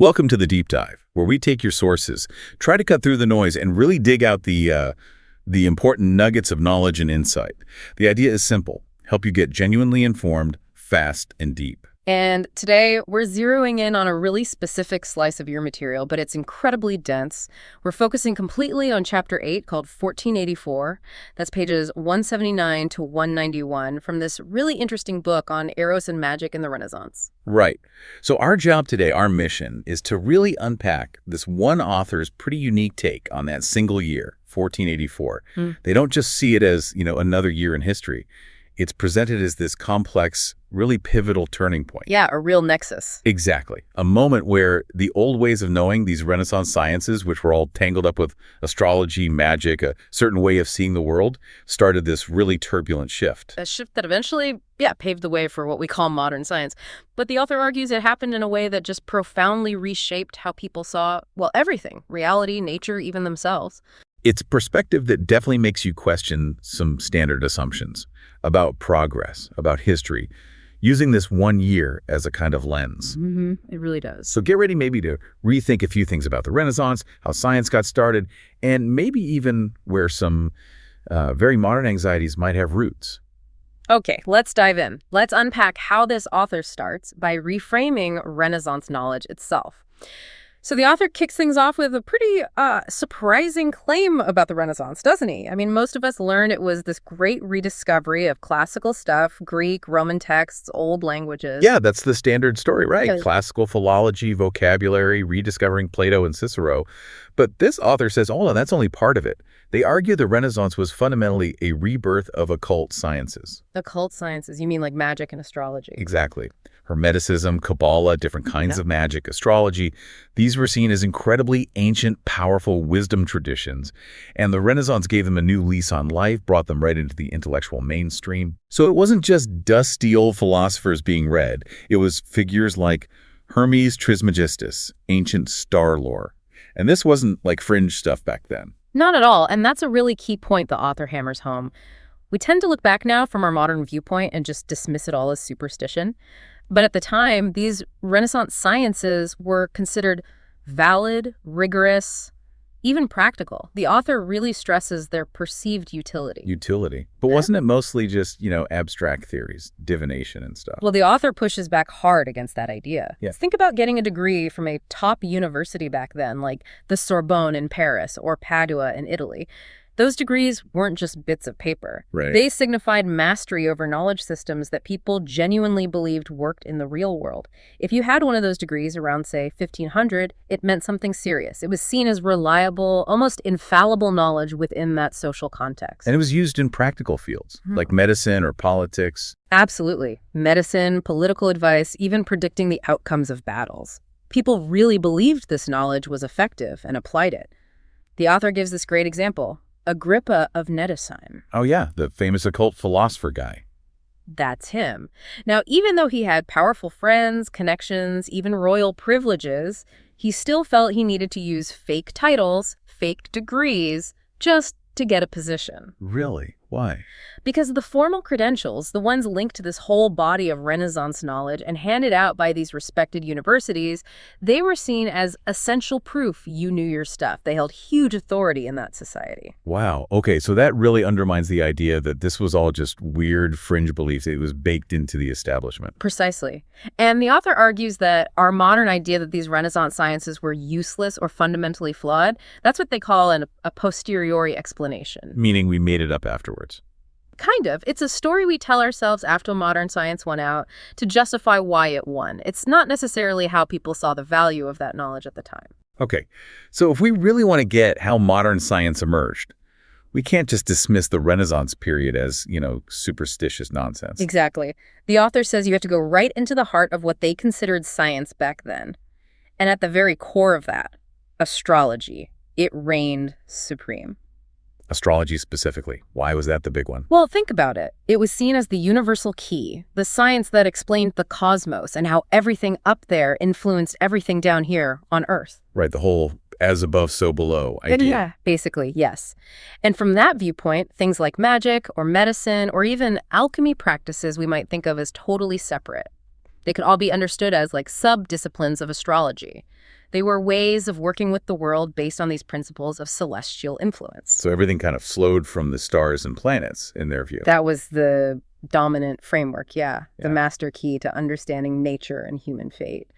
Welcome to the Deep Dive, where we take your sources, try to cut through the noise, and really dig out the important nuggets of knowledge and insight. The idea is simple: help you get genuinely informed, fast, and deep. And today, we're zeroing in on a really specific slice of your material, but it's incredibly dense. We're focusing completely on Chapter 8, called 1484. That's pages 179 to 191 from this really interesting book on Eros and Magic in the Renaissance. Right. So our job today, our mission, is to really unpack this one author's pretty unique take on that single year, 1484. They don't just see it as, another year in history. It's presented as this complex, really pivotal turning point. Yeah, a real nexus. Exactly. A moment where the old ways of knowing, these Renaissance sciences, which were all tangled up with astrology, magic, a certain way of seeing the world, started this really turbulent shift. A shift that eventually, paved the way for what we call modern science. But the author argues it happened in a way that just profoundly reshaped how people saw, everything. Reality, nature, even themselves. It's perspective that definitely makes you question some standard assumptions about progress, about history, using this one year as a kind of lens. It really does. So get ready maybe to rethink a few things about the Renaissance, how science got started, and maybe even where some very modern anxieties might have roots. Okay, let's dive in. Let's unpack how this author starts by reframing Renaissance knowledge itself. So the author kicks things off with a pretty surprising claim about the Renaissance, doesn't he? I mean, most of us learn it was this great rediscovery of classical stuff, Greek, Roman texts, old languages. Yeah, that's the standard story, right? Classical philology, vocabulary, rediscovering Plato and Cicero. But this author says, oh, no, that's only part of it. They argue the Renaissance was fundamentally a rebirth of occult sciences. Occult sciences? You mean like magic and astrology? Exactly. Hermeticism, Kabbalah, different kinds of magic, astrology. These were seen as incredibly ancient, powerful wisdom traditions. And the Renaissance gave them a new lease on life, brought them right into the intellectual mainstream. So it wasn't just dusty old philosophers being read. It was figures like Hermes Trismegistus, ancient star lore. And this wasn't like fringe stuff back then. Not at all. And that's a really key point the author hammers home. We tend to look back now from our modern viewpoint and just dismiss it all as superstition. But at the time, these Renaissance sciences were considered valid, rigorous, even practical. The author really stresses their perceived utility. But wasn't it mostly just, abstract theories, divination and stuff? Well, the author pushes back hard against that idea. Yeah. Think about getting a degree from a top university back then, like the Sorbonne in Paris or Padua in Italy. Those degrees weren't just bits of paper. Right. They signified mastery over knowledge systems that people genuinely believed worked in the real world. If you had one of those degrees around, say, 1500, it meant something serious. It was seen as reliable, almost infallible knowledge within that social context. And it was used in practical fields, like medicine or politics. Absolutely. Medicine, political advice, even predicting the outcomes of battles. People really believed this knowledge was effective and applied it. The author gives this great example. Agrippa of Nettesheim. Oh, yeah, the famous occult philosopher guy. That's him. Now, even though he had powerful friends, connections, even royal privileges, he still felt he needed to use fake titles, fake degrees, just to get a position. Really? Why? Because the formal credentials, the ones linked to this whole body of Renaissance knowledge and handed out by these respected universities, they were seen as essential proof you knew your stuff. They held huge authority in that society. Wow. Okay, so that really undermines the idea that this was all just weird fringe beliefs. It was baked into the establishment. Precisely. And the author argues that our modern idea that these Renaissance sciences were useless or fundamentally flawed, that's what they call a posteriori explanation. Meaning we made it up afterwards. Kind of. It's a story we tell ourselves after modern science won out to justify why it won. It's not necessarily how people saw the value of that knowledge at the time. Okay, so if we really want to get how modern science emerged, we can't just dismiss the Renaissance period as, superstitious nonsense. Exactly. The author says you have to go right into the heart of what they considered science back then. And at the very core of that, astrology. It reigned supreme. Astrology specifically. Why was that the big one? Well, think about it. It was seen as the universal key, the science that explained the cosmos and how everything up there influenced everything down here on Earth. Right, the whole as above, so below idea. Yeah, basically, yes. And from that viewpoint, things like magic or medicine or even alchemy practices we might think of as totally separate. They could all be understood as like sub-disciplines of astrology. They were ways of working with the world based on these principles of celestial influence. So everything kind of flowed from the stars and planets, in their view. That was the dominant framework, the Yeah. master key to understanding nature and human fate.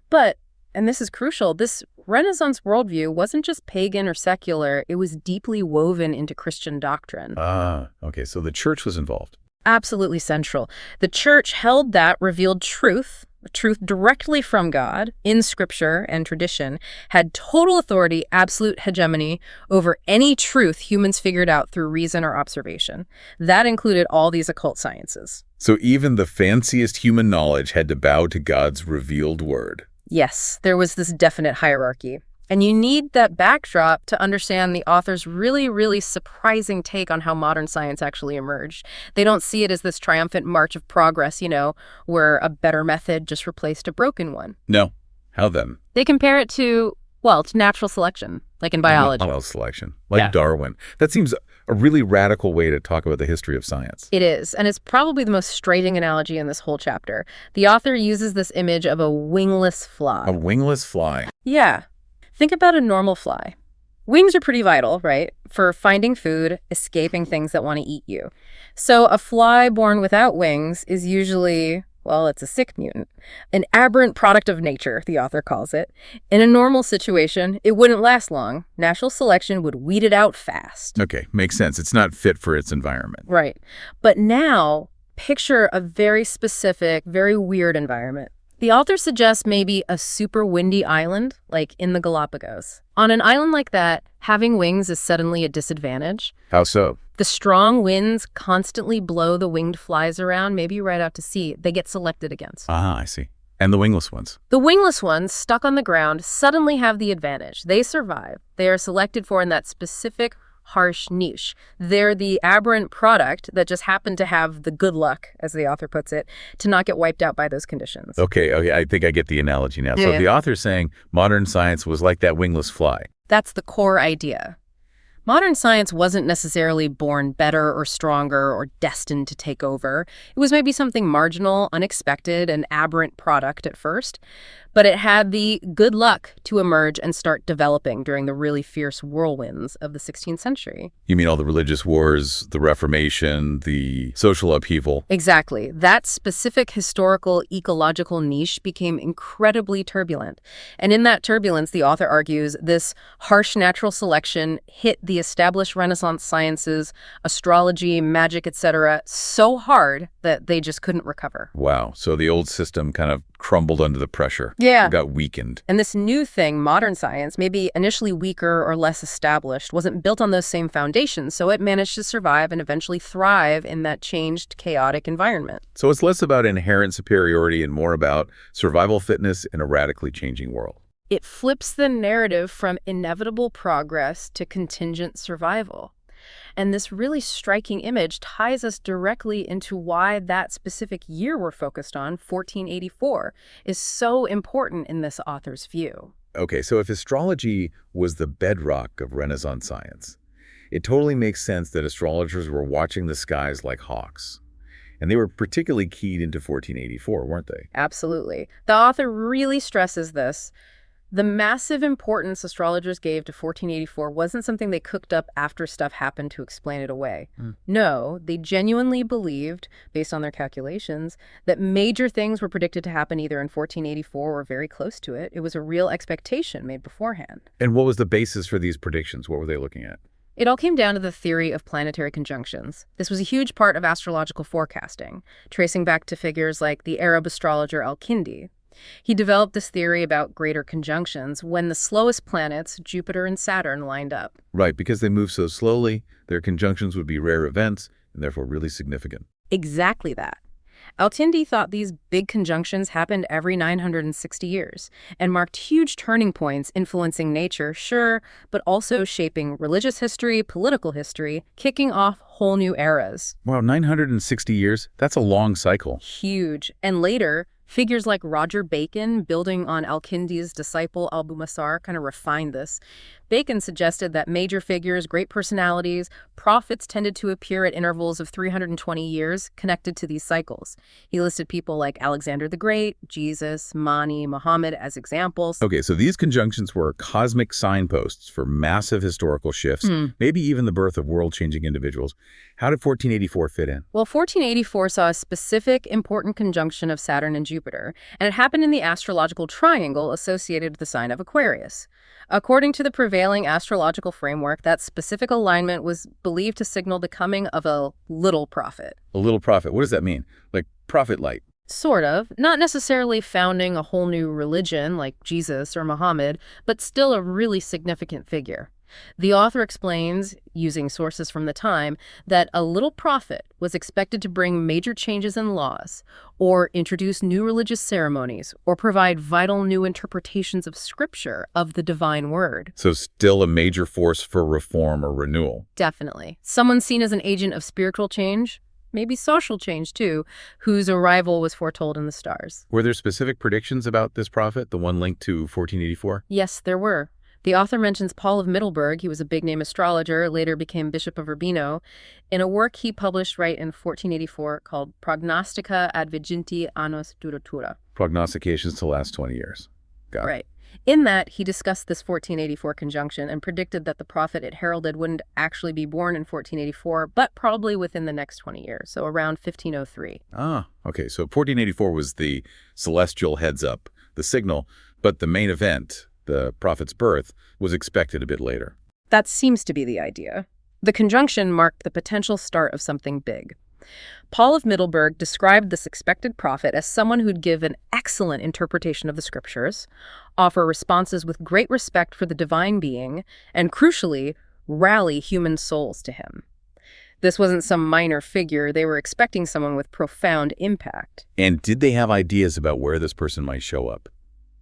But, and this is crucial, this Renaissance worldview wasn't just pagan or secular, it was deeply woven into Christian doctrine. Okay, so the church was involved. Absolutely central. The church held that revealed truth directly from God in scripture and tradition, had total authority, absolute hegemony over any truth humans figured out through reason or observation. That included all these occult sciences. So even the fanciest human knowledge had to bow to God's revealed word. Yes, there was this definite hierarchy. And you need that backdrop to understand the author's really, really surprising take on how modern science actually emerged. They don't see it as this triumphant march of progress, where a better method just replaced a broken one. No. How then? They compare it to natural selection, like in biology. Natural selection, like Darwin. That seems a really radical way to talk about the history of science. It is, and it's probably the most striking analogy in this whole chapter. The author uses this image of a wingless fly. A wingless fly. Yeah. Think about a normal fly. Wings are pretty vital, right? For finding food, escaping things that want to eat you. So a fly born without wings is usually, it's a sick mutant. An aberrant product of nature, the author calls it. In a normal situation, it wouldn't last long. Natural selection would weed it out fast. Okay, makes sense. It's not fit for its environment. Right. But now, picture a very specific, very weird environment. The author suggests maybe a super windy island, like in the Galapagos. On an island like that, having wings is suddenly a disadvantage. How so? The strong winds constantly blow the winged flies around, maybe right out to sea. They get selected against. I see. And the wingless ones? The wingless ones, stuck on the ground, suddenly have the advantage. They survive. They are selected for in that specific harsh niche. They're the aberrant product that just happened to have the good luck, as the author puts it, to not get wiped out by those conditions. Okay, I think I get the analogy now. So the author's saying modern science was like that wingless fly. That's the core idea. Modern science wasn't necessarily born better or stronger or destined to take over. It was maybe something marginal, unexpected, an aberrant product at first. But it had the good luck to emerge and start developing during the really fierce whirlwinds of the 16th century. You mean all the religious wars, the Reformation, the social upheaval? Exactly. That specific historical ecological niche became incredibly turbulent. And in that turbulence, the author argues, this harsh natural selection hit the established Renaissance sciences, astrology, magic, etc., so hard that they just couldn't recover. Wow. So the old system kind of crumbled under the pressure. Yeah. Got weakened. And this new thing, modern science, maybe initially weaker or less established, wasn't built on those same foundations, so it managed to survive and eventually thrive in that changed, chaotic environment. So it's less about inherent superiority and more about survival fitness in a radically changing world. It flips the narrative from inevitable progress to contingent survival. And this really striking image ties us directly into why that specific year we're focused on, 1484, is so important in this author's view. Okay, so if astrology was the bedrock of Renaissance science, it totally makes sense that astrologers were watching the skies like hawks. And they were particularly keyed into 1484, weren't they? Absolutely. The author really stresses this. The massive importance astrologers gave to 1484 wasn't something they cooked up after stuff happened to explain it away. No, they genuinely believed, based on their calculations, that major things were predicted to happen either in 1484 or very close to it. It was a real expectation made beforehand. And what was the basis for these predictions? What were they looking at? It all came down to the theory of planetary conjunctions. This was a huge part of astrological forecasting, tracing back to figures like the Arab astrologer Al-Kindi. He developed this theory about greater conjunctions when the slowest planets, Jupiter and Saturn, lined up. Right, because they move so slowly, their conjunctions would be rare events and therefore really significant. Exactly that. Al-Kindi thought these big conjunctions happened every 960 years and marked huge turning points influencing nature, sure, but also shaping religious history, political history, kicking off whole new eras. Wow, 960 years? That's a long cycle. Huge. And later, Figures like Roger Bacon, building on Al-Kindi's disciple Al-Bumassar, kind of refined this. Bacon suggested that major figures, great personalities, prophets tended to appear at intervals of 320 years connected to these cycles. He listed people like Alexander the Great, Jesus, Mani, Muhammad as examples. Okay, so these conjunctions were cosmic signposts for massive historical shifts, maybe even the birth of world-changing individuals. How did 1484 fit in? Well, 1484 saw a specific important conjunction of Saturn and Jupiter, and it happened in the astrological triangle associated with the sign of Aquarius. According to the prevailing astrological framework, that specific alignment was believed to signal the coming of a little prophet. A little prophet. What does that mean? Like prophet light? Sort of. Not necessarily founding a whole new religion like Jesus or Muhammad, but still a really significant figure. The author explains, using sources from the time, that a little prophet was expected to bring major changes in laws, or introduce new religious ceremonies, or provide vital new interpretations of scripture of the divine word. So still a major force for reform or renewal. Definitely. Someone seen as an agent of spiritual change, maybe social change too, whose arrival was foretold in the stars. Were there specific predictions about this prophet, the one linked to 1484? Yes, there were. The author mentions Paul of Middelburg. He was a big-name astrologer, later became Bishop of Urbino, in a work he published right in 1484 called Prognostica ad Viginti Annos Duratura. Prognostications to last 20 years. Got it. Right. In that, he discussed this 1484 conjunction and predicted that the prophet it heralded wouldn't actually be born in 1484, but probably within the next 20 years, so around 1503. Ah, okay. So 1484 was the celestial heads-up, the signal, but the main event, the prophet's birth, was expected a bit later. That seems to be the idea. The conjunction marked the potential start of something big. Paul of Middelburg described this expected prophet as someone who'd give an excellent interpretation of the scriptures, offer responses with great respect for the divine being, and crucially, rally human souls to him. This wasn't some minor figure. They were expecting someone with profound impact. And did they have ideas about where this person might show up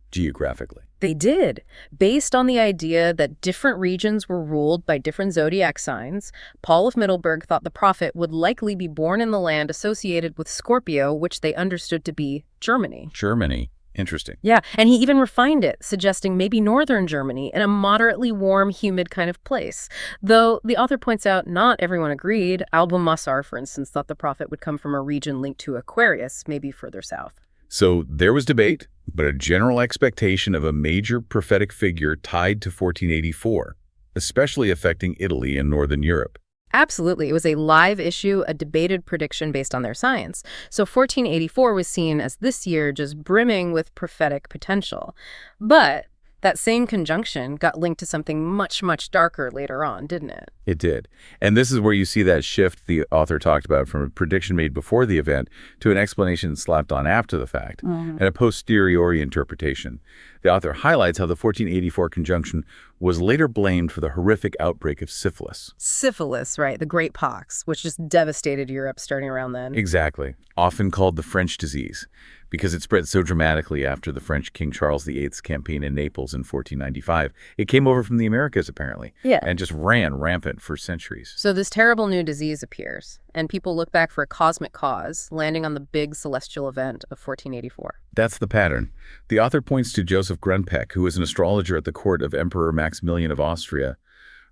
geographically? They did. Based on the idea that different regions were ruled by different zodiac signs, Paul of Middelburg thought the prophet would likely be born in the land associated with Scorpio, which they understood to be Germany. Germany. Interesting. Yeah, and he even refined it, suggesting maybe northern Germany in a moderately warm, humid kind of place. Though the author points out not everyone agreed. Al-Bumassar, for instance, thought the prophet would come from a region linked to Aquarius, maybe further south. So there was debate, but a general expectation of a major prophetic figure tied to 1484, especially affecting Italy and Northern Europe. Absolutely. It was a live issue, a debated prediction based on their science. So 1484 was seen as this year just brimming with prophetic potential. But that same conjunction got linked to something much, much darker later on, didn't it? It did. And this is where you see that shift the author talked about from a prediction made before the event to an explanation slapped on after the fact, and a posteriori interpretation. The author highlights how the 1484 conjunction was later blamed for the horrific outbreak of syphilis. Syphilis, right, the Great Pox, which just devastated Europe starting around then. Exactly. Often called the French disease, because it spread so dramatically after the French King Charles VIII's campaign in Naples in 1495. It came over from the Americas, apparently, and just ran rampant for centuries. So this terrible new disease appears, and people look back for a cosmic cause, landing on the big celestial event of 1484. That's the pattern. The author points to Joseph Grunpeck, who was an astrologer at the court of Emperor Maximilian of Austria.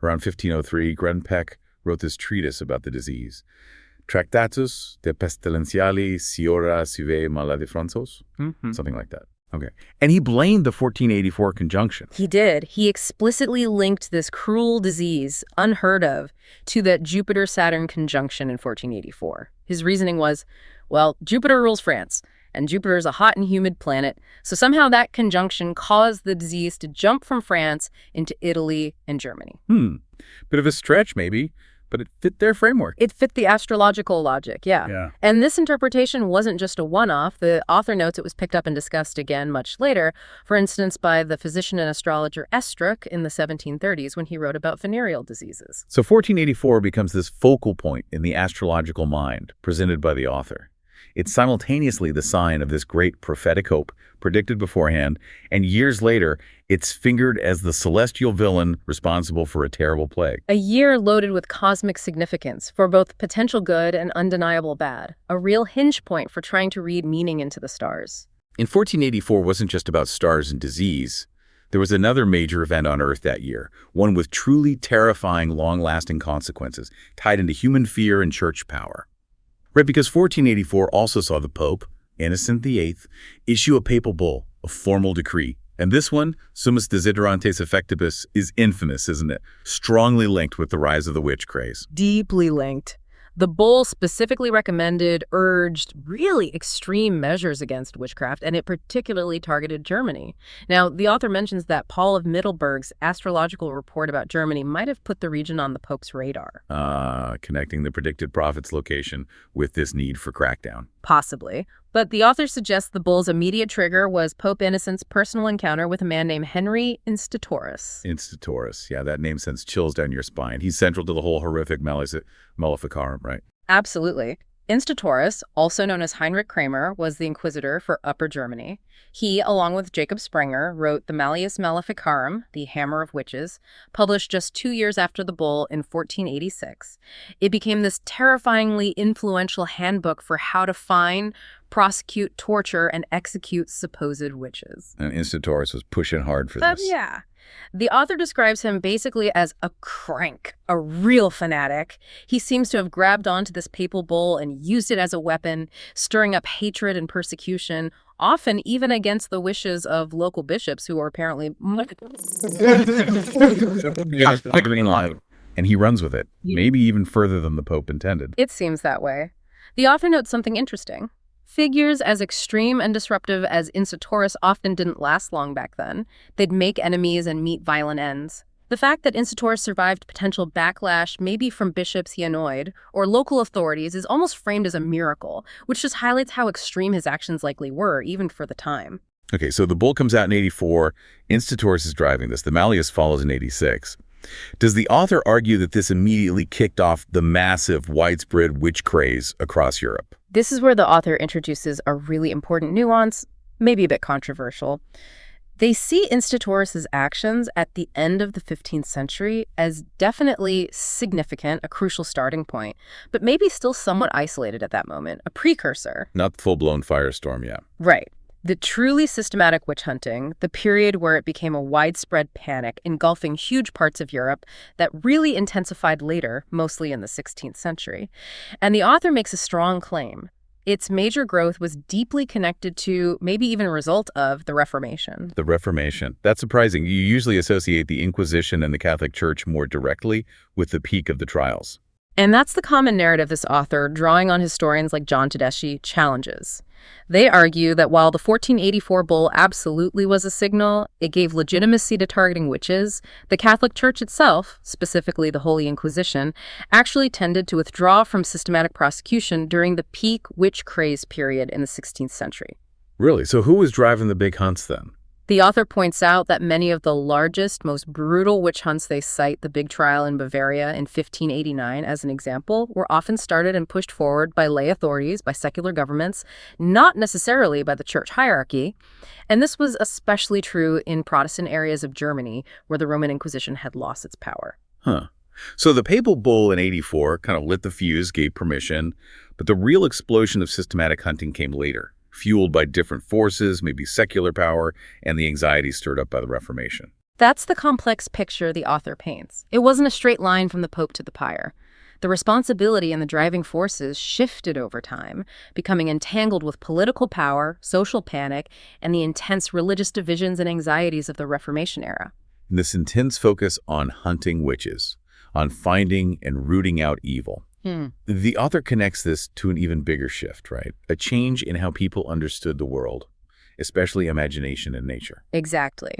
Around 1503, Grunpeck wrote this treatise about the disease. Tractatus de pestilentiali siora sive maladifransos? Something like that. Okay. And he blamed the 1484 conjunction. He did. He explicitly linked this cruel disease, unheard of, to that Jupiter-Saturn conjunction in 1484. His reasoning was, well, Jupiter rules France, and Jupiter is a hot and humid planet, so somehow that conjunction caused the disease to jump from France into Italy and Germany. Bit of a stretch, maybe, but it fit their framework. It fit the astrological logic, yeah. And this interpretation wasn't just a one-off. The author notes it was picked up and discussed again much later, for instance, by the physician and astrologer Erotic in the 1730s when he wrote about venereal diseases. So 1484 becomes this focal point in the astrological mind presented by the author. It's simultaneously the sign of this great prophetic hope predicted beforehand, and years later, it's fingered as the celestial villain responsible for a terrible plague. A year loaded with cosmic significance for both potential good and undeniable bad, a real hinge point for trying to read meaning into the stars. In 1484 wasn't just about stars and disease. There was another major event on Earth that year, one with truly terrifying, long-lasting consequences, tied into human fear and church power. Right, because 1484 also saw the Pope, Innocent VIII, issue a papal bull, a formal decree. And this one, Summis desiderantes affectibus, is infamous, isn't it? Strongly linked with the rise of the witch craze. Deeply linked. The bull specifically recommended, urged really extreme measures against witchcraft, and it particularly targeted Germany. Now, the author mentions that Paul of Middelburg's astrological report about Germany might have put the region on the Pope's radar. Connecting the predicted prophet's location with this need for crackdown. Possibly. But the author suggests the bull's immediate trigger was Pope Innocent's personal encounter with a man named Henry Instatoris. Instatoris, yeah, that name sends chills down your spine. He's central to the whole horrific Maleficarum, right? Absolutely. Instatoris, also known as Heinrich Kramer, was the inquisitor for Upper Germany. He, along with Jacob Sprenger, wrote the Malleus Maleficarum, the Hammer of Witches, published just 2 years after the bull in 1486. It became this terrifyingly influential handbook for how to find, prosecute, torture, and execute supposed witches. And Instatoris was pushing hard for this. Yeah. The author describes him basically as a crank, a real fanatic. He seems to have grabbed onto this papal bull and used it as a weapon, stirring up hatred and persecution, often even against the wishes of local bishops who are apparently... And he runs with it, maybe even further than the Pope intended. It seems that way. The author notes something interesting. Figures as extreme and disruptive as Instatoris often didn't last long back then. They'd make enemies and meet violent ends. The fact that Instatoris survived potential backlash, maybe from bishops he annoyed, or local authorities, is almost framed as a miracle, which just highlights how extreme his actions likely were, even for the time. Okay, so the bull comes out in 84. Instatoris is driving this. The Malleus follows in 86. Does the author argue that this immediately kicked off the massive, widespread witch craze across Europe? This is where the author introduces a really important nuance, maybe a bit controversial. They see Instatoris' actions at the end of the 15th century as definitely significant, a crucial starting point, but maybe still somewhat isolated at that moment, a precursor. Not full-blown firestorm, yeah. Right. The truly systematic witch hunting, the period where it became a widespread panic engulfing huge parts of Europe that really intensified later, mostly in the 16th century. And the author makes a strong claim. Its major growth was deeply connected to, maybe even a result of, the Reformation. The Reformation. That's surprising. You usually associate the Inquisition and the Catholic Church more directly with the peak of the trials. And that's the common narrative this author, drawing on historians like John Tedeschi, challenges. They argue that while the 1484 bull absolutely was a signal, it gave legitimacy to targeting witches, the Catholic Church itself, specifically the Holy Inquisition, actually tended to withdraw from systematic prosecution during the peak witch craze period in the 16th century. Really? So who was driving the big hunts then? The author points out that many of the largest, most brutal witch hunts they cite, the big trial in Bavaria in 1589 as an example, were often started and pushed forward by lay authorities, by secular governments, not necessarily by the church hierarchy. And this was especially true in Protestant areas of Germany, where the Roman Inquisition had lost its power. So the papal bull in 84 kind of lit the fuse, gave permission, but the real explosion of systematic hunting came later, fueled by different forces, maybe secular power, and the anxiety stirred up by the Reformation. That's the complex picture the author paints. It wasn't a straight line from the Pope to the pyre. The responsibility and the driving forces shifted over time, becoming entangled with political power, social panic, and the intense religious divisions and anxieties of the Reformation era. And this intense focus on hunting witches, on finding and rooting out evil. The author connects this to an even bigger shift, right? A change in how people understood the world, especially imagination and nature. Exactly.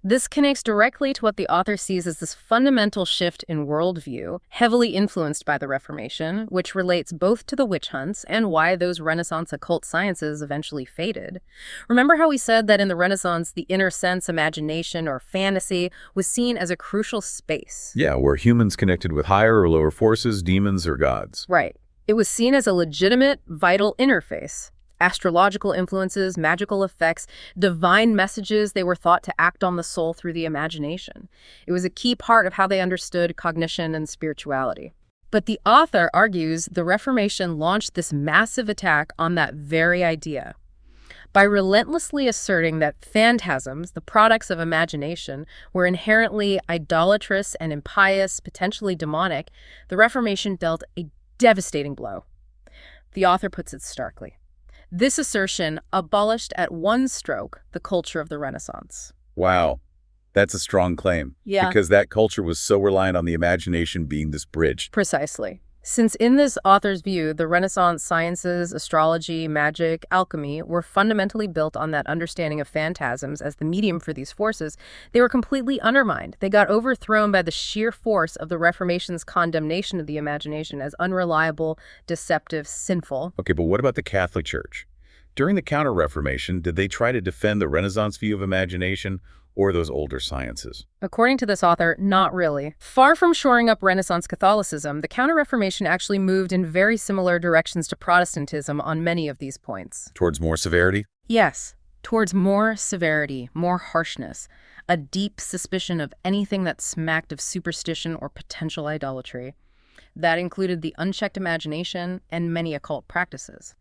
This connects directly to what the author sees as this fundamental shift in worldview, heavily influenced by the Reformation, which relates both to the witch hunts and why those Renaissance occult sciences eventually faded. Remember how we said that in the Renaissance, the inner sense, imagination, or fantasy was seen as a crucial space? Yeah, where humans connected with higher or lower forces, demons or gods. Right. It was seen as a legitimate, vital interface. Astrological influences, magical effects, divine messages, they were thought to act on the soul through the imagination. It was a key part of how they understood cognition and spirituality. But the author argues the Reformation launched this massive attack on that very idea. By relentlessly asserting that phantasms, the products of imagination, were inherently idolatrous and impious, potentially demonic, the Reformation dealt a devastating blow. The author puts it starkly. This assertion abolished at one stroke the culture of the Renaissance. Wow. That's a strong claim. Yeah. Because that culture was so reliant on the imagination being this bridge. Precisely. Since in this author's view, the Renaissance sciences, astrology, magic, alchemy were fundamentally built on that understanding of phantasms as the medium for these forces, they were completely undermined. They got overthrown by the sheer force of the Reformation's condemnation of the imagination as unreliable, deceptive, sinful. Okay, but what about the Catholic Church? During the Counter-Reformation, did they try to defend the Renaissance view of imagination or those older sciences? According to this author, not really. Far from shoring up Renaissance Catholicism, the Counter-Reformation actually moved in very similar directions to Protestantism on many of these points. Towards more severity? Yes, towards more severity, more harshness, a deep suspicion of anything that smacked of superstition or potential idolatry. That included the unchecked imagination and many occult practices.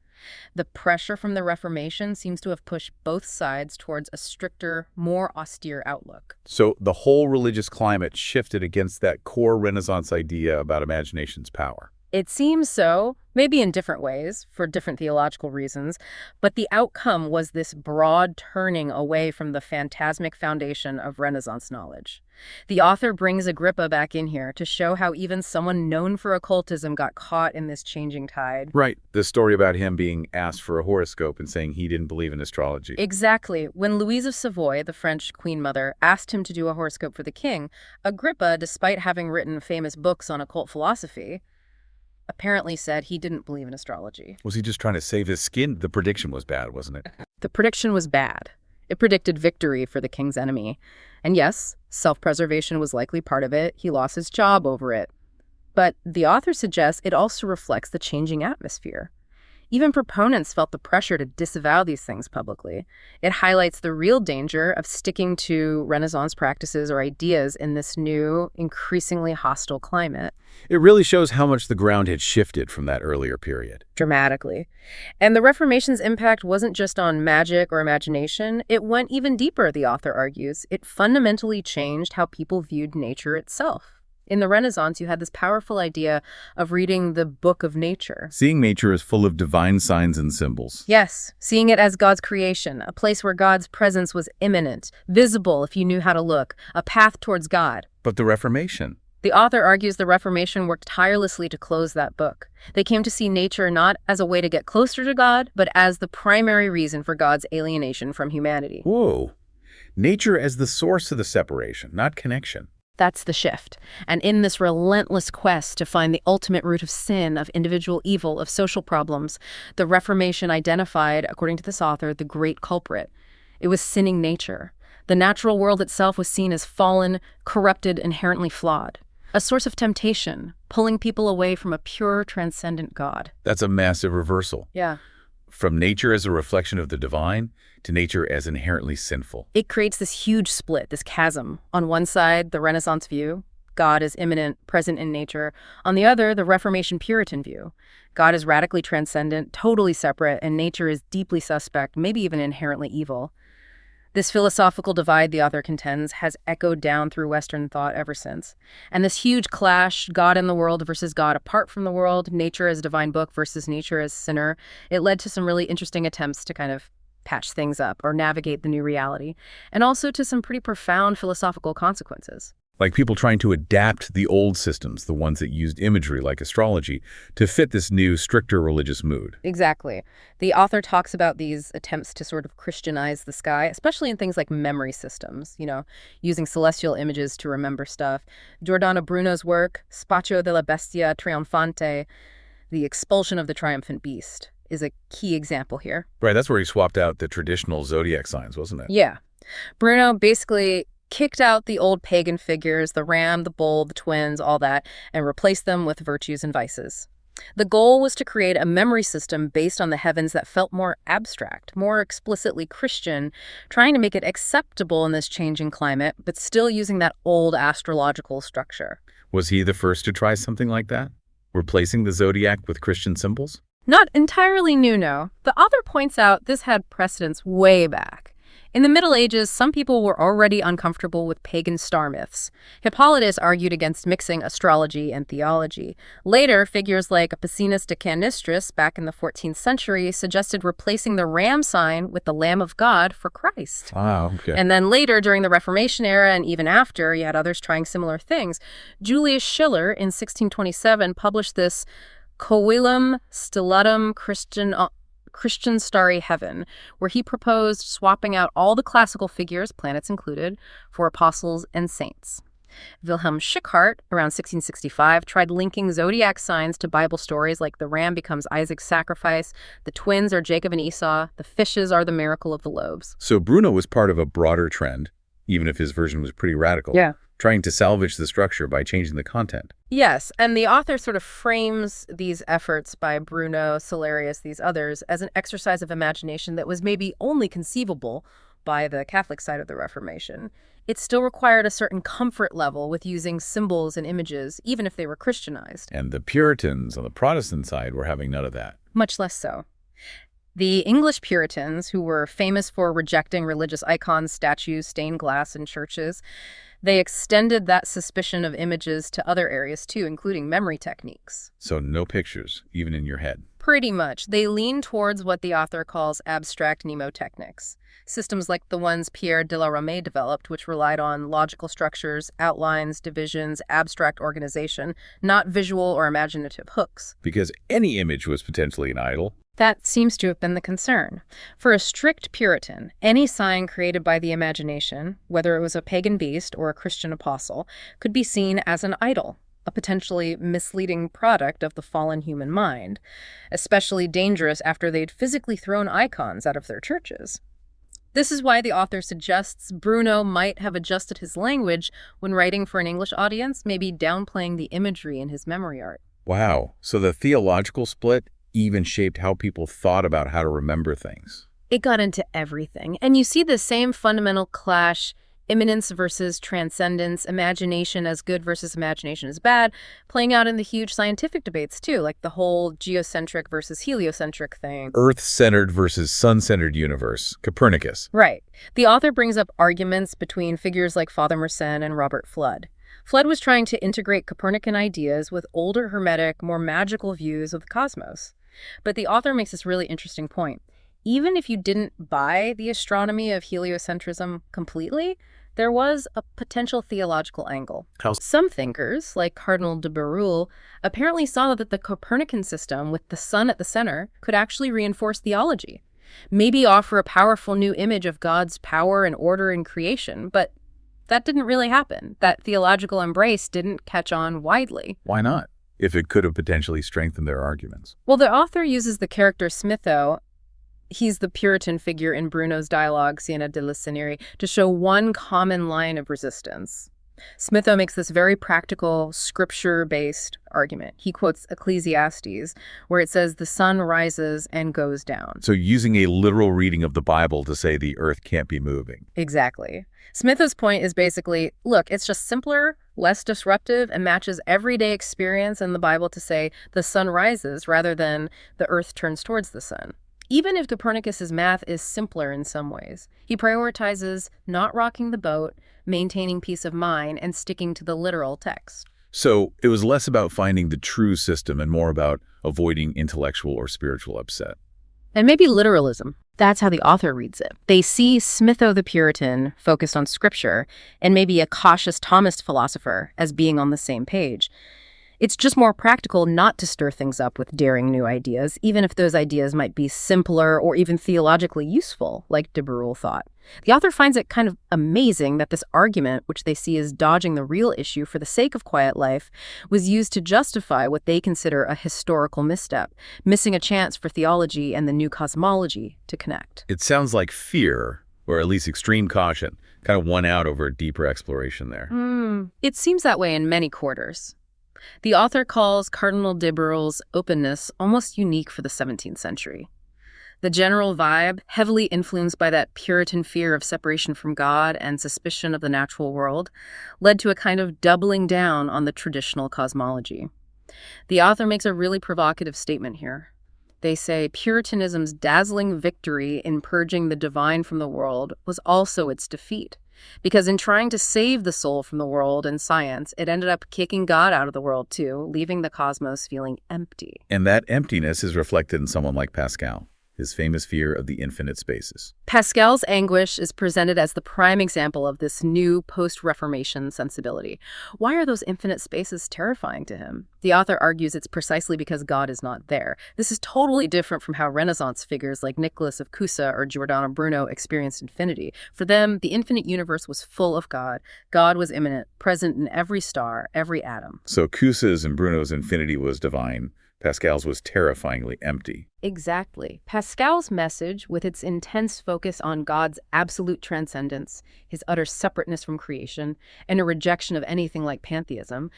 The pressure from the Reformation seems to have pushed both sides towards a stricter, more austere outlook. So the whole religious climate shifted against that core Renaissance idea about imagination's power. It seems so, maybe in different ways, for different theological reasons, but the outcome was this broad turning away from the phantasmic foundation of Renaissance knowledge. The author brings Agrippa back in here to show how even someone known for occultism got caught in this changing tide. Right. The story about him being asked for a horoscope and saying he didn't believe in astrology. Exactly. When Louise of Savoy, the French queen mother, asked him to do a horoscope for the king, Agrippa, despite having written famous books on occult philosophy, apparently said he didn't believe in astrology. Was he just trying to save his skin? The prediction was bad, wasn't it? The prediction was bad. It predicted victory for the king's enemy. And yes, self-preservation was likely part of it. He lost his job over it. But the author suggests it also reflects the changing atmosphere. Even proponents felt the pressure to disavow these things publicly. It highlights the real danger of sticking to Renaissance practices or ideas in this new, increasingly hostile climate. It really shows how much the ground had shifted from that earlier period. Dramatically. And the Reformation's impact wasn't just on magic or imagination. It went even deeper, the author argues. It fundamentally changed how people viewed nature itself. In the Renaissance, you had this powerful idea of reading the book of nature. Seeing nature as full of divine signs and symbols. Yes, seeing it as God's creation, a place where God's presence was imminent, visible if you knew how to look, a path towards God. But the Reformation? The author argues the Reformation worked tirelessly to close that book. They came to see nature not as a way to get closer to God, but as the primary reason for God's alienation from humanity. Whoa. Nature as the source of the separation, not connection. That's the shift. And in this relentless quest to find the ultimate root of sin, of individual evil, of social problems, the Reformation identified, according to this author, the great culprit. It was sinning nature. The natural world itself was seen as fallen, corrupted, inherently flawed. A source of temptation, pulling people away from a pure, transcendent God. That's a massive reversal. Yeah. From nature as a reflection of the divine to nature as inherently sinful. It creates this huge split, this chasm. On one side, the Renaissance view, God is immanent, present in nature. On the other, the Reformation Puritan view. God is radically transcendent, totally separate, and nature is deeply suspect, maybe even inherently evil. This philosophical divide, the author contends, has echoed down through Western thought ever since. And this huge clash, God in the world versus God apart from the world, nature as divine book versus nature as sinner, it led to some really interesting attempts to kind of patch things up or navigate the new reality, and also to some pretty profound philosophical consequences. Like people trying to adapt the old systems, the ones that used imagery like astrology, to fit this new, stricter religious mood. Exactly. The author talks about these attempts to sort of Christianize the sky, especially in things like memory systems, using celestial images to remember stuff. Giordano Bruno's work, Spaccio della Bestia Trionfante, the expulsion of the triumphant beast, is a key example here. Right, that's where he swapped out the traditional zodiac signs, wasn't it? Yeah. Bruno basically kicked out the old pagan figures, the ram, the bull, the twins, all that, and replaced them with virtues and vices. The goal was to create a memory system based on the heavens that felt more abstract, more explicitly Christian, trying to make it acceptable in this changing climate, but still using that old astrological structure. Was he the first to try something like that? Replacing the zodiac with Christian symbols? Not entirely new, no. The author points out this had precedence way back. In the Middle Ages, some people were already uncomfortable with pagan star myths. Hippolytus argued against mixing astrology and theology. Later, figures like Apicius de Canistris, back in the 14th century, suggested replacing the ram sign with the Lamb of God for Christ. Wow, okay. And then later, during the Reformation era and even after, you had others trying similar things. Julius Schiller, in 1627, published this Coelum Stellatum Christian Starry Heaven, where he proposed swapping out all the classical figures, planets included, for apostles and saints. Wilhelm Schickhardt, around 1665, tried linking zodiac signs to Bible stories like the ram becomes Isaac's sacrifice, the twins are Jacob and Esau, the fishes are the miracle of the loaves. So Bruno was part of a broader trend, even if his version was pretty radical. Yeah. Trying to salvage the structure by changing the content. Yes, and the author sort of frames these efforts by Bruno, Celerius, these others, as an exercise of imagination that was maybe only conceivable by the Catholic side of the Reformation. It still required a certain comfort level with using symbols and images, even if they were Christianized. And the Puritans on the Protestant side were having none of that. Much less so. The English Puritans, who were famous for rejecting religious icons, statues, stained glass in churches, they extended that suspicion of images to other areas too, including memory techniques. So no pictures, even in your head. Pretty much. They lean towards what the author calls abstract mnemotechnics, systems like the ones Pierre de la Ramée developed, which relied on logical structures, outlines, divisions, abstract organization, not visual or imaginative hooks. Because any image was potentially an idol. That seems to have been the concern. For a strict Puritan, any sign created by the imagination, whether it was a pagan beast or a Christian apostle, could be seen as an idol, a potentially misleading product of the fallen human mind, especially dangerous after they'd physically thrown icons out of their churches. This is why the author suggests Bruno might have adjusted his language when writing for an English audience, maybe downplaying the imagery in his memory art. Wow. So the theological split even shaped how people thought about how to remember things. It got into everything. And you see the same fundamental clash, immanence versus transcendence, imagination as good versus imagination as bad, playing out in the huge scientific debates too, like the whole geocentric versus heliocentric thing. Earth-centered versus sun-centered universe, Copernicus. Right. The author brings up arguments between figures like Father Mersenne and Robert Flood. Flood was trying to integrate Copernican ideas with older Hermetic, more magical views of the cosmos. But the author makes this really interesting point. Even if you didn't buy the astronomy of heliocentrism completely, there was a potential theological angle. How? Some thinkers, like Cardinal de Berulle, apparently saw that the Copernican system with the sun at the center could actually reinforce theology, maybe offer a powerful new image of God's power and order in creation, but that didn't really happen. That theological embrace didn't catch on widely. Why not? If it could have potentially strengthened their arguments. Well, the author uses the character Smitho, he's the Puritan figure in Bruno's dialogue, Siena della Cinieri, to show one common line of resistance. Smitho makes this very practical, scripture-based argument. He quotes Ecclesiastes, where it says the sun rises and goes down. So using a literal reading of the Bible to say the earth can't be moving. Exactly. Smitho's point is basically, look, it's just simpler, less disruptive, and matches everyday experience in the Bible to say the sun rises rather than the earth turns towards the sun. Even if Copernicus's math is simpler in some ways, he prioritizes not rocking the boat, maintaining peace of mind, and sticking to the literal text. So it was less about finding the true system and more about avoiding intellectual or spiritual upset. And maybe literalism. That's how the author reads it. They see Smitho the Puritan focused on scripture and maybe a cautious Thomist philosopher as being on the same page. It's just more practical not to stir things up with daring new ideas, even if those ideas might be simpler or even theologically useful, like de Berulle thought. The author finds it kind of amazing that this argument, which they see as dodging the real issue for the sake of quiet life, was used to justify what they consider a historical misstep, missing a chance for theology and the new cosmology to connect. It sounds like fear, or at least extreme caution, kind of won out over a deeper exploration there. It seems that way in many quarters. The author calls Cardinal de Berulle's openness almost unique for the 17th century. The general vibe, heavily influenced by that Puritan fear of separation from God and suspicion of the natural world, led to a kind of doubling down on the traditional cosmology. The author makes a really provocative statement here. They say Puritanism's dazzling victory in purging the divine from the world was also its defeat. Because in trying to save the soul from the world and science, it ended up kicking God out of the world too, leaving the cosmos feeling empty. And that emptiness is reflected in someone like Pascal, his famous fear of the infinite spaces. Pascal's anguish is presented as the prime example of this new post-Reformation sensibility. Why are those infinite spaces terrifying to him? The author argues it's precisely because God is not there. This is totally different from how Renaissance figures like Nicholas of Cusa or Giordano Bruno experienced infinity. For them, the infinite universe was full of God. God was immanent, present in every star, every atom. So Cusa's and Bruno's infinity was divine. Pascal's was terrifyingly empty. Exactly. Pascal's message, with its intense focus on God's absolute transcendence, his utter separateness from creation, and a rejection of anything like pantheism,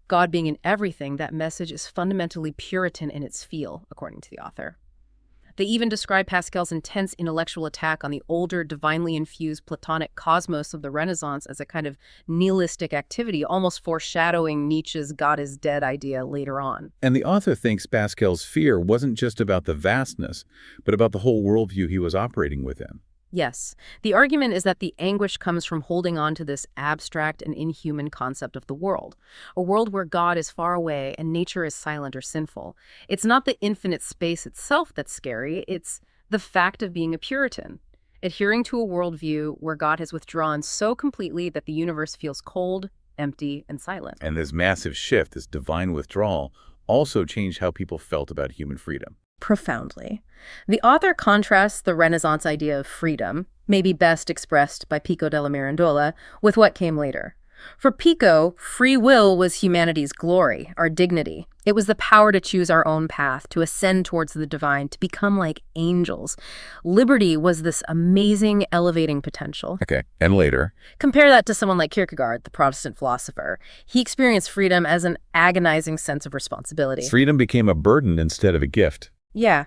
God being in everything, that message is fundamentally Puritan in its feel, according to the author. They even describe Pascal's intense intellectual attack on the older, divinely infused Platonic cosmos of the Renaissance as a kind of nihilistic activity, almost foreshadowing Nietzsche's God is dead idea later on. And the author thinks Pascal's fear wasn't just about the vastness, but about the whole worldview he was operating within. Yes. The argument is that the anguish comes from holding on to this abstract and inhuman concept of the world, a world where God is far away and nature is silent or sinful. It's not the infinite space itself that's scary, it's the fact of being a Puritan, adhering to a worldview where God has withdrawn so completely that the universe feels cold, empty, and silent. And this massive shift, this divine withdrawal, also changed how people felt about human freedom. Profoundly. The author contrasts the Renaissance idea of freedom, maybe best expressed by Pico della Mirandola, with what came later. For Pico, free will was humanity's glory, our dignity. It was the power to choose our own path, to ascend towards the divine, to become like angels. Liberty was this amazing, elevating potential. Okay, and later? Compare that to someone like Kierkegaard, the Protestant philosopher. He experienced freedom as an agonizing sense of responsibility. Freedom became a burden instead of a gift. Yeah.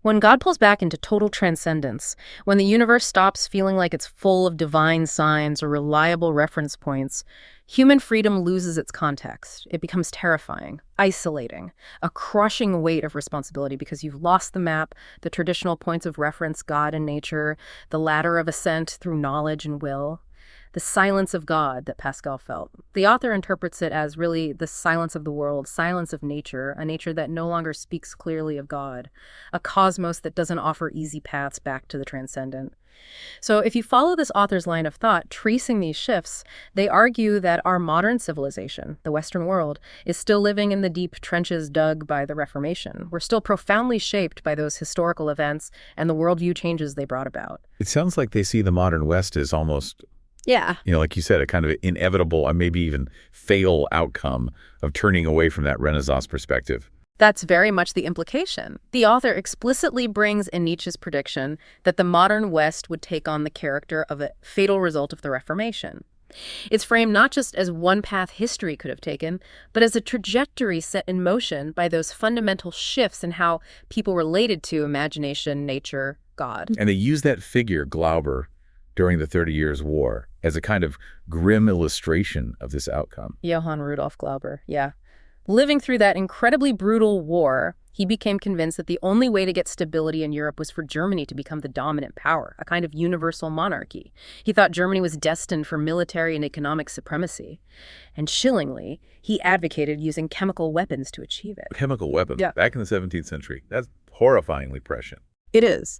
When God pulls back into total transcendence, when the universe stops feeling like it's full of divine signs or reliable reference points, human freedom loses its context. It becomes terrifying, isolating, a crushing weight of responsibility because you've lost the map, the traditional points of reference, God and nature, the ladder of ascent through knowledge and will. The silence of God that Pascal felt. The author interprets it as really the silence of the world, silence of nature, a nature that no longer speaks clearly of God, a cosmos that doesn't offer easy paths back to the transcendent. So if you follow this author's line of thought, tracing these shifts, they argue that our modern civilization, the Western world, is still living in the deep trenches dug by the Reformation. We're still profoundly shaped by those historical events and the worldview changes they brought about. It sounds like they see the modern West as almost, yeah, like you said, a kind of inevitable or maybe even fatal outcome of turning away from that Renaissance perspective. That's very much the implication. The author explicitly brings in Nietzsche's prediction that the modern West would take on the character of a fatal result of the Reformation. It's framed not just as one path history could have taken, but as a trajectory set in motion by those fundamental shifts in how people related to imagination, nature, God. And they use that figure, Glauber, during the 30 Years' War as a kind of grim illustration of this outcome. Johann Rudolf Glauber, yeah. Living through that incredibly brutal war, he became convinced that the only way to get stability in Europe was for Germany to become the dominant power, a kind of universal monarchy. He thought Germany was destined for military and economic supremacy. And chillingly, he advocated using chemical weapons to achieve it. Chemical weapons? Yeah. Back in the 17th century. That's horrifyingly prescient. It is.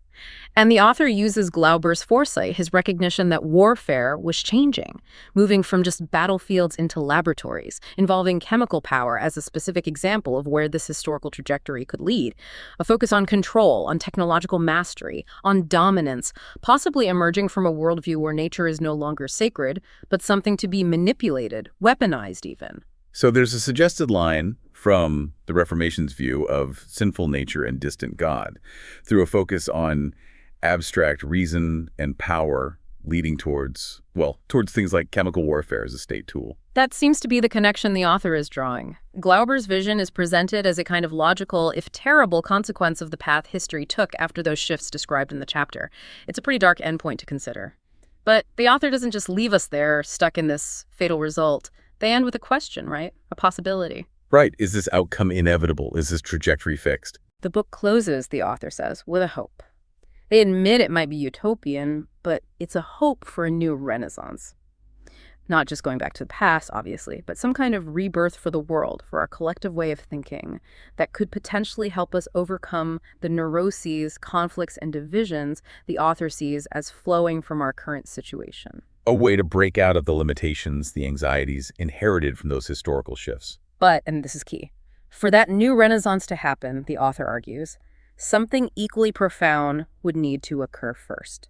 And the author uses Glauber's foresight, his recognition that warfare was changing, moving from just battlefields into laboratories, involving chemical power as a specific example of where this historical trajectory could lead. A focus on control, on technological mastery, on dominance, possibly emerging from a worldview where nature is no longer sacred, but something to be manipulated, weaponized even. So there's a suggested line from the Reformation's view of sinful nature and distant God through a focus on abstract reason and power leading towards things like chemical warfare as a state tool. That seems to be the connection the author is drawing. Glauber's vision is presented as a kind of logical, if terrible, consequence of the path history took after those shifts described in the chapter. It's a pretty dark endpoint to consider. But the author doesn't just leave us there, stuck in this fatal result. They end with a question, right? A possibility. Right. Is this outcome inevitable? Is this trajectory fixed? The book closes, the author says, with a hope. They admit it might be utopian, but it's a hope for a new renaissance. Not just going back to the past, obviously, but some kind of rebirth for the world, for our collective way of thinking, that could potentially help us overcome the neuroses, conflicts, and divisions the author sees as flowing from our current situation. A way to break out of the limitations, the anxieties inherited from those historical shifts. But, and this is key, for that new renaissance to happen, the author argues, something equally profound would need to occur first.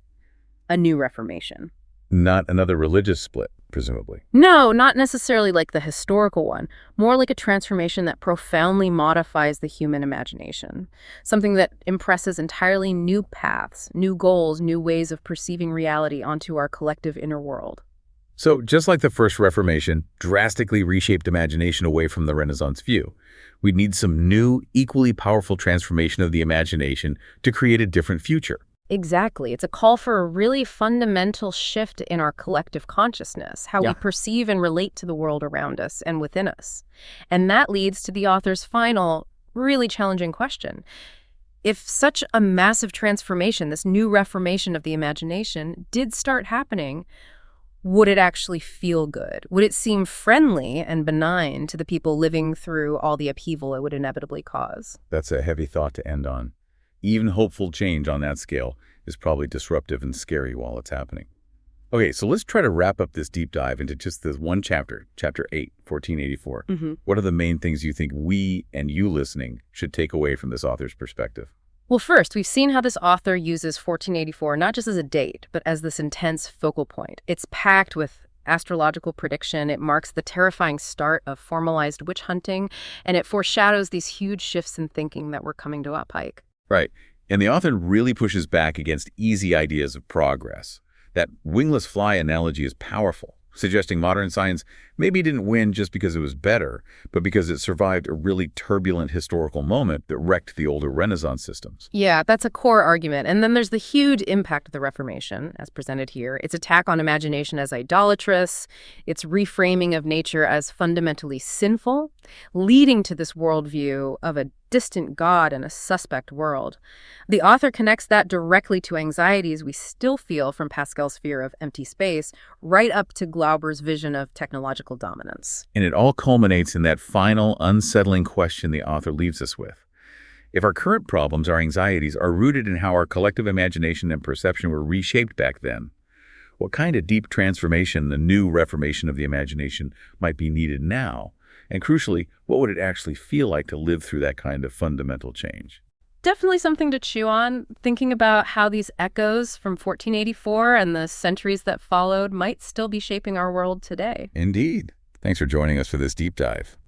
A new reformation. Not another religious split, presumably. No, not necessarily like the historical one. More like a transformation that profoundly modifies the human imagination. Something that impresses entirely new paths, new goals, new ways of perceiving reality onto our collective inner world. So, just like the First Reformation drastically reshaped imagination away from the Renaissance view, we'd need some new, equally powerful transformation of the imagination to create a different future. Exactly. It's a call for a really fundamental shift in our collective consciousness, how we perceive and relate to the world around us and within us. And that leads to the author's final, really challenging question. If such a massive transformation, this new reformation of the imagination, did start happening, would it actually feel good? Would it seem friendly and benign to the people living through all the upheaval it would inevitably cause? That's a heavy thought to end on. Even hopeful change on that scale is probably disruptive and scary while it's happening. Okay, so let's try to wrap up this deep dive into just this one chapter, Chapter 8, 1484. What are the main things you think we and you listening should take away from this author's perspective? Well, first, we've seen how this author uses 1484 not just as a date, but as this intense focal point. It's packed with astrological prediction. It marks the terrifying start of formalized witch hunting, and it foreshadows these huge shifts in thinking that were coming to a pike. Right. And the author really pushes back against easy ideas of progress. That wingless fly analogy is powerful, suggesting modern science maybe didn't win just because it was better, but because it survived a really turbulent historical moment that wrecked the older Renaissance systems. Yeah, that's a core argument. And then there's the huge impact of the Reformation, as presented here. Its attack on imagination as idolatrous, its reframing of nature as fundamentally sinful, leading to this worldview of a distant God and a suspect world. The author connects that directly to anxieties we still feel from Pascal's fear of empty space, right up to Glauber's vision of technological dominance. And it all culminates in that final, unsettling question the author leaves us with. If our current problems, our anxieties, are rooted in how our collective imagination and perception were reshaped back then, what kind of deep transformation, the new reformation of the imagination, might be needed now? And crucially, what would it actually feel like to live through that kind of fundamental change? Definitely something to chew on, thinking about how these echoes from 1484 and the centuries that followed might still be shaping our world today. Indeed. Thanks for joining us for this deep dive.